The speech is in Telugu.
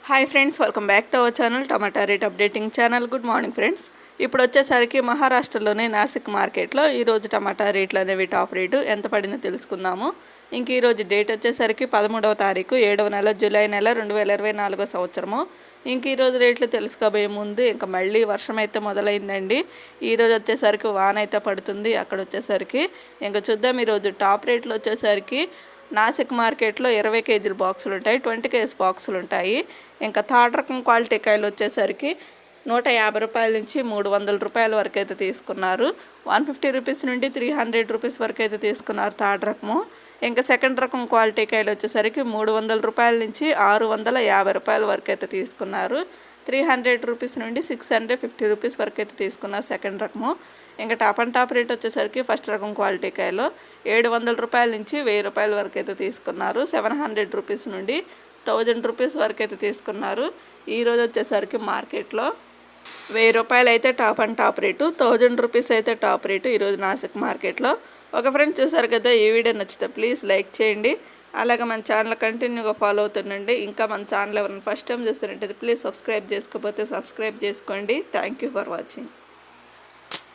Hi friends, welcome back to our channel tomato rate updating channel. Good morning friends. ఇప్పుడు వచ్చేసరికి మహారాష్ట్రలోని నాసిక్ మార్కెట్లో ఈరోజు టమాటా రేట్లు అనేవి టాప్ రేటు ఎంత పడిందో తెలుసుకుందాము. ఇంక ఈరోజు డేట్ వచ్చేసరికి 13వ తారీఖు 7వ నెల జూలై నెల 2024 సంవత్సరము. ఇంక ఈరోజు రేట్లు తెలుసుకోబోయే ముందు ఇంకా మళ్ళీ వర్షం అయితే మొదలైందండి. ఈరోజు వచ్చేసరికి వాన అయితే పడుతుంది. అక్కడ వచ్చేసరికి ఇంకా చూద్దాం. ఈరోజు టాప్ రేట్లు వచ్చేసరికి నాసిక్ మార్కెట్లో 20 కేజీల బాక్సులు ఉంటాయి, 20 కేజీ బాక్సులు ఉంటాయి. ఇంకా థర్డ్ రకం క్వాలిటీ కాయలు వచ్చేసరికి 150 రూపాయల నుంచి 300 రూపాయల వరకు అయితే తీసుకున్నారు. 150 రూపీస్ నుండి 300 రూపీస్ వరకు అయితే తీసుకున్నారు థర్డ్ రకము. ఇంకా సెకండ్ రకం క్వాలిటీ కాయలు వచ్చేసరికి 300 రూపాయల నుంచి 650 రూపాయల వరకు అయితే తీసుకున్నారు. 300 రూపీస్ నుండి 650 రూపీస్ వరకు అయితే తీసుకున్నారు సెకండ్ రకము. ఇంకా టాప్ రేట్ వచ్చేసరికి ఫస్ట్ రకం క్వాలిటీ కాయలు 700 రూపాయల నుంచి 1000 రూపాయల వరకు అయితే తీసుకున్నారు. 700 రూపీస్ నుండి 1000 రూపీస్ వరకు అయితే తీసుకున్నారు. ఈరోజు వచ్చేసరికి మార్కెట్లో 1000 రూపాయలు అయితే టాప్ రేటు, 1000 రూపీస్ అయితే టాప్ రేటు ఈరోజు నాసిక్ మార్కెట్లో. ఒక ఫ్రెండ్స్ చూసారు కదా, ఈ వీడియో నచ్చితే ప్లీజ్ లైక్ చేయండి. అలాగే మన ఛానల్ కంటిన్యూగా ఫాలో అవుతుండండి. ఇంకా మన ఛానల్ ఎవరైనా ఫస్ట్ టైం చూస్తున్నట్టయితే ప్లీజ్ సబ్స్క్రైబ్ చేసుకోకపోతే సబ్స్క్రైబ్ చేసుకోండి. Thank you for watching.